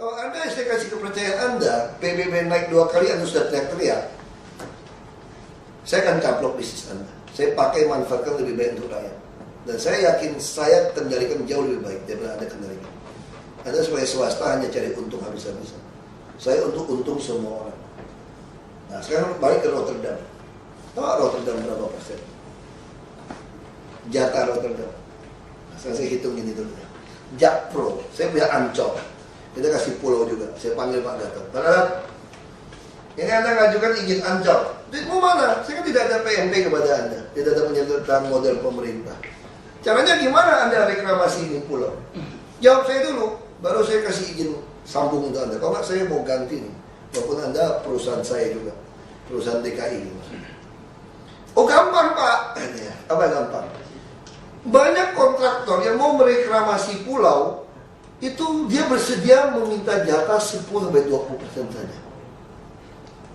Kalau Anda, saya kasih kepercayaan Anda, PBB naik 2 kali, Anda sudah teriak-teriak, saya akan caplok bisnis Anda. Saya pakai manfaatkan lebih baik untuk rakyat. Dan saya yakin saya kendalikan jauh lebih baik daripada Anda kendalikan. Anda sebagai swasta hanya cari untung habis-habisan. Saya untuk untung semua orang. Nah sekarang balik ke Rotterdam. Tahu Rotterdam berapa persen? Jatah Rotterdam. Nah, sekarang saya hitung ini dulu. Jakpro, saya punya Ancol. Kita kasih pulau juga. Saya panggil Pak Gatot. Pak Gatot, ini Anda ngajukan izin Ancol. Duitmu mana? Saya kan tidak ada PMP kepada Anda. Tidak ada penyertaan model pemerintah. Caranya gimana Anda reklamasi ini pulau? Jawab saya dulu. Baru saya kasih izin sambung untuk Anda. Kalau nggak saya mau ganti nih. Walaupun Anda perusahaan saya juga. Perusahaan DKI ini maksudnya. Oh gampang Pak. Apa gampang? Banyak kontraktor yang mau mereklamasi pulau, itu dia bersedia meminta jatah 10-20% saja.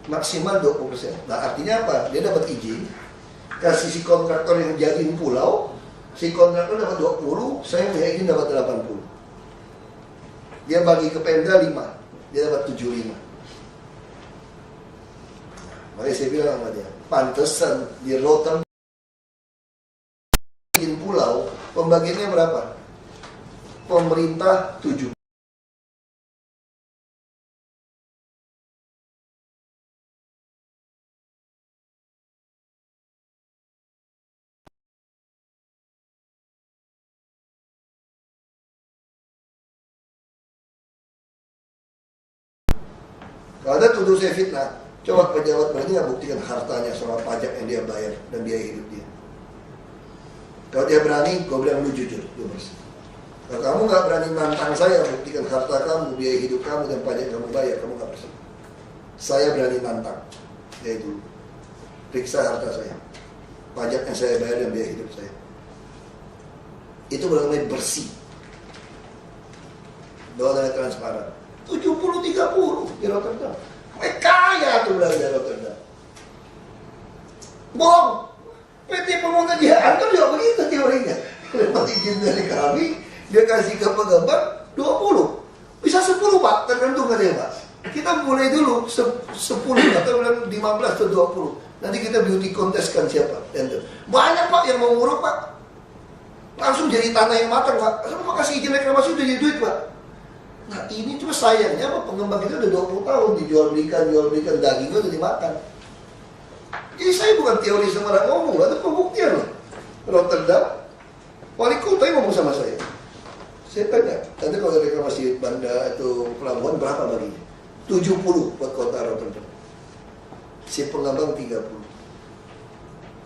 Maksimal 20%. Nah artinya apa? Dia dapat izin, kasih si kontraktor yang jadiin pulau, si kontraktor dapat 20, saya punya izin dapat 80. Dia bagi ke Pemda 5, dia dapat 75. Makanya saya bilang sama dia, pantesan di Rotterdam izin pulau, pembagiannya berapa? Pemerintah 7. Kalau ada tuduh saya fitnah, coba pejabat berani nggak buktikan hartanya soal pajak yang dia bayar dan biaya hidup dia. Kalau dia berani, gue bilang lu jujur, lu bersih. Kalau kamu nggak berani nantang saya, buktikan harta kamu, biaya hidup kamu dan pajak yang kamu bayar, kamu nggak bersih. Saya berani nantang, yaitu periksa harta saya, pajak yang saya bayar dan biaya hidup saya. Itu benar-benar bersih, doa transparan. 70-30 di Rotterdam. Kaya tuh bilang di Rotterdam. Bohong. PT Pembangunan Jaya Ancol juga begitu teorinya. Dapat izin dari kami, dia kasih ke pengembang 20. Bisa 10 Pak, tergantung katanya Pak. Kita mulai dulu 10 atau 15 atau 20. Nanti kita beauty contest kan siapa. Banyak Pak yang mau nguruk Pak. Langsung jadi tanah yang matang Pak. Mau kasih izin reklamasi udah jadi duit Pak. Nah ini cuma sayangnya apa, pengembang itu udah 20 tahun dijual belikan dagingnya udah dimakan. Jadi saya bukan teori sembarang ngomong, ada pembuktian loh. Rotterdam, wali kota yang ngomong sama saya. Saya tanya, nanti kalau reklamasi bandar atau pelabuhan berapa baginya? 70 buat kota Rotterdam. Si pengembang 30.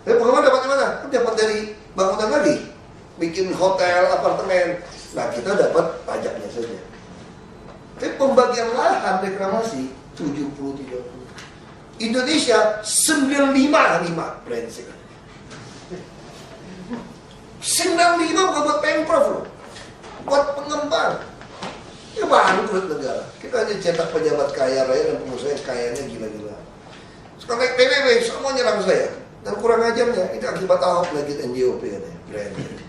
Pengembang dapat mana? Kan dapat dari bangunan lagi, bikin hotel, apartemen. Nah kita dapat pajaknya saja. Tapi pembagian lahan reklamasi 70-30. Indonesia 95-5 brengsek. 95 bukan buat Pemprov loh, buat pengembang. Ya bangkrut negara. Kita hanya cetak pejabat kaya raya dan pengusaha yang kayanya gila-gila. Sekarang naik PBB semua nyerang saya. Dan kurang ajarnya, itu akibat Ahok lagi NJOP katanya. Brengsek.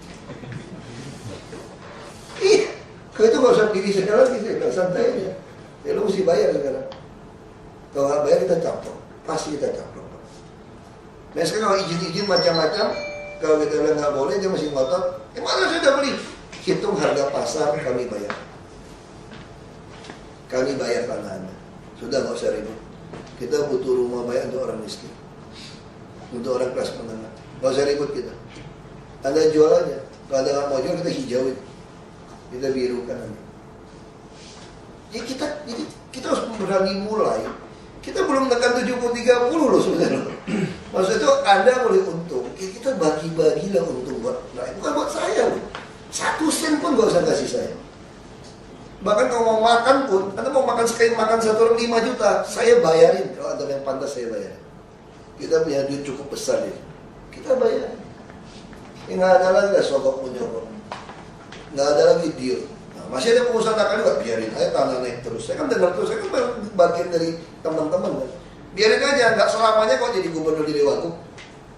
Ih, kalau itu gak usah pilih sekali lagi, saya bilang santai aja. Ya lu mesti bayar sekarang. Kalau nggak bayar kita caplok, pasti kita caplok. Nah sekarang kalau izin-izin macam-macam, kalau kita bilang nggak boleh, dia masih ngotot. Mana sudah beli? Hitung harga pasar, kami bayar. Kami bayar tanah Anda. Sudah nggak usah ribut. Kita butuh rumah bayar untuk orang miskin, untuk orang kelas menengah. Nggak usah ribut kita. Anda jual aja. Kalau Anda nggak mau jual, kita hijauin. Kita birukan nanti. Ya kita harus berani mulai. Kita belum tekan 70-30 loh sebenarnya. Maksudnya itu Anda boleh untung. Ya kita bagi-bagilah untung buat rakyat. Bukan buat saya loh. 1 sen pun gak usah kasih saya. Bahkan kalau mau makan pun, Anda mau makan sekali makan 1 orang 5 juta, saya bayarin. Kalau Anda yang pantas saya bayarin. Kita punya duit cukup besar ya. Kita bayarin. Ya nggak ada lagi lah sokok menyokok. Nggak ada lagi deal. Nah, masih ada pengusaha nakal juga, biarin aja tanah naik terus. Saya kan dengar terus, saya kan bagian dari teman-teman kan. Biarin aja, nggak selamanya kok jadi gubernur jadi wagub.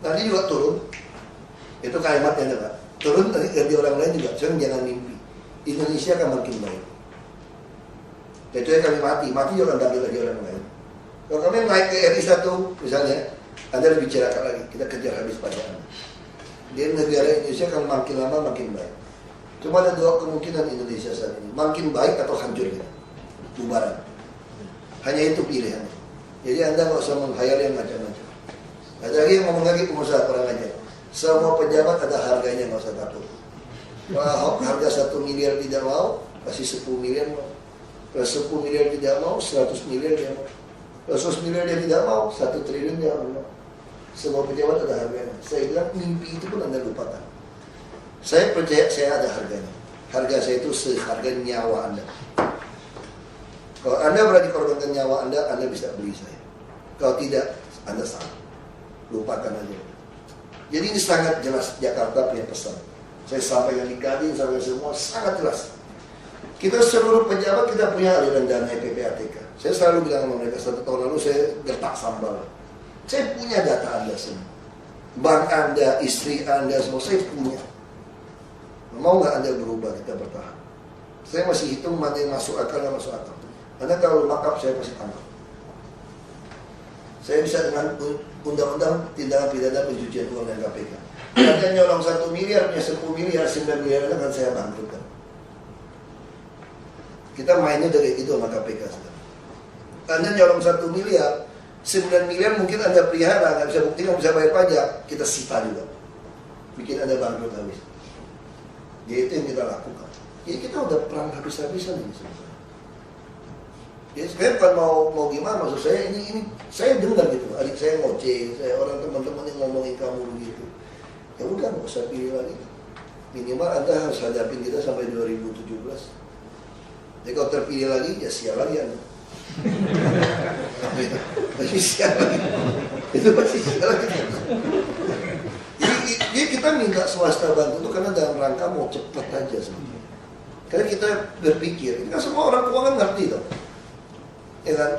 Nanti juga turun. Itu kalimatnya Pak. Turun nanti ganti orang lain juga. Sekarang jangan mimpi. Indonesia akan makin baik. Kecuali kami mati juga akan bagi lagi orang lain. Kalau kami naik ke RI 1 misalnya, Anda lebih bicarakan lagi, kita kejar habis pajak Anda. Di negara Indonesia kan makin lama makin baik. Cuma ada dua kemungkinan Indonesia saat ini, makin baik atau hancur kita, bubaran. Hanya itu pilihan. Jadi Anda nggak usah menghayal yang macam-macam. Ada lagi yang ngomong lagi pengusaha kurang aja. Semua pejabat ada harganya, nggak usah takut. Kalau harga 1 miliar tidak mau, kasih 10 miliar mau. Kalau 10 miliar tidak mau, 100 miliar dia mau. Kalau 100 miliar dia tidak mau, 1 triliun dia mau. Semua pejabat ada harganya. Saya bilang mimpi itu pun Anda lupakan. Saya percaya saya ada harganya. Harga saya itu seharga nyawa Anda. Kalau Anda berani korbankan nyawa Anda bisa beli saya. Kalau tidak, Anda salah. Lupakan aja. Jadi ini sangat jelas Jakarta punya pesan. Saya sampaikan di Kadin, sampai semua sangat jelas. Kita seluruh pejabat kita punya aliran dana PPATK. Saya selalu bilang sama mereka, 1 tahun lalu saya gertak sambal. Saya punya data Anda semua. Bank Anda, istri Anda, semua saya punya. Mau nggak Anda berubah, kita bertahan. Saya masih hitung mana yang masuk akal, nggak masuk akal. Anda kalau markup saya pasti tangkap. Saya bisa dengan undang-undang tindakan pidana pencucian uang dan KPK. Anda nyolong 1 miliar, punya 10 miliar, 9 miliar, akan saya bangkrutkan. Kita mainnya dari itu sama KPK sekarang. Anda nyolong 1 miliar, 9 miliar mungkin Anda pelihara, nggak bisa bukti, nggak bisa bayar pajak, kita sita juga. Bikin Anda bangkrut habis. Jadi itu yang kita lakukan. Jadi kita udah perang habis-habisan ini sebenarnya. Ya sebenarnya bukan mau gimana, maksud saya ini saya dengar gitu, adik saya ngoceh, saya orang teman-teman yang ngomongin kamu begitu. Ya udah nggak usah pilih lagi. Minimal Anda harus hadapin kita sampai 2017. Jadi kalau terpilih lagi, ya sial lagi Anda. Masih sial lagi. Itu masih sial lagi. Jadi kita minta swasta bantu itu karena dalam rangka mau cepat aja sebenarnya. Karena kita berpikir, ini kan semua orang keuangan ngerti dong. Ya kan?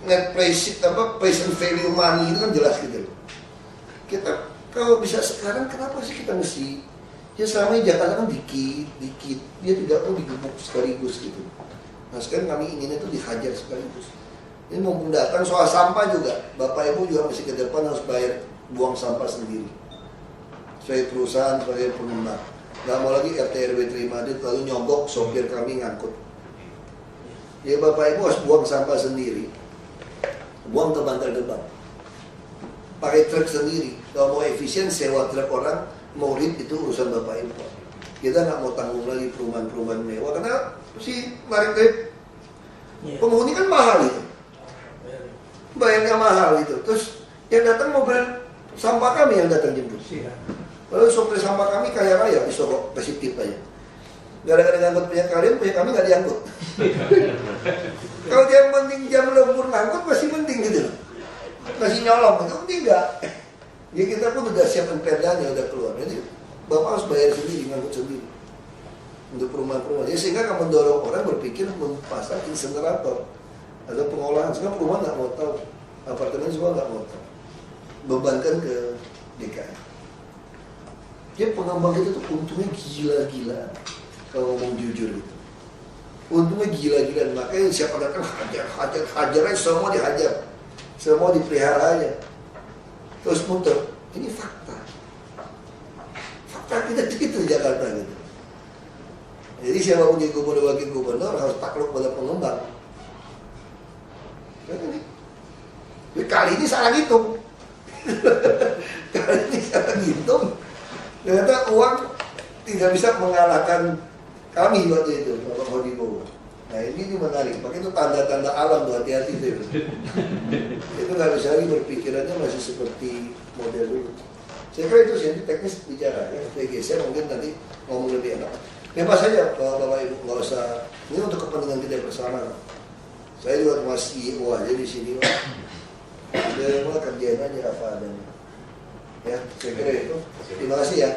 Net present value money itu kan jelas gitu. Kita kalau bisa sekarang, kenapa sih kita mesti? Ya selama ini Jakarta kan dikit, dia tidak perlu digebuk sekaligus gitu. Nah sekarang kami inginnya itu dihajar sekaligus. Ini mumpung datang soal sampah juga, Bapak Ibu juga mesti ke depan harus bayar buang sampah sendiri. Sebagai perusahaan, sebagai pengembang. Gak mau lagi RT RW terima duit lalu nyogok sopir kami ngangkut. Ya Bapak Ibu harus buang sampah sendiri, buang ke Bantar Gebang, pakai truk sendiri. Kalau mau efisien sewa truk orang, mau rip itu urusan Bapak Ibu. Kita nggak mau tanggung lagi perumahan-perumahan mewah karena si narik trip penghuni kan mahal itu, bayarnya mahal itu. Terus yang datang mobil sampah kami yang datang jemput. Lalu sopir sampah kami kaya raya, disogok kasih tip aja. Gara-gara ngangkut punya kalian, punya kami nggak diangkut. Kalau dia penting jam lembur ngangkut masih penting gitu, masih nyolong itu tidak. Jadi kita pun udah siapkan perdanya, udah keluar. Jadi Bapak harus bayar sendiri, ngangkut sendiri untuk perumahan-perumahan. Jadi sehingga akan mendorong orang berpikir memasang insenerator atau pengolahan. Sekarang perumahan nggak mau tahu, apartemen semua nggak mau tahu. Bebankan ke DKI. Jadi pengembang itu tuh untungnya gila-gila. Kalau ngomong jujur gitu, untungnya gila-gilaan. Makanya siapa datang hajar aja, semua dihajar, semua dipelihara aja, terus muter. Ini fakta kita gitu Jakarta gitu. Jadi siapapun jadi gubernur wakil gubernur harus takluk pada pengembang. Kali ini salah hitung. Kali ini salah hitung. Ternyata uang tidak bisa mengalahkan kami waktu itu, Bapak Hodibo. Nah ini menarik, pakai itu tanda-tanda alam tuh, hati-hati tuh. Itu nggak bisa lagi berpikirannya masih seperti model dulu. Saya kira itu sih teknis bicara ya, PGC mungkin nanti ngomong lebih enak. Bebas saja Bapak Ibu, nggak usah. Ini untuk kepentingan kita bersama. Saya juga masih aja di sini. Udah kerjain aja apa adanya. Ya, saya kira itu. Terima kasih ya.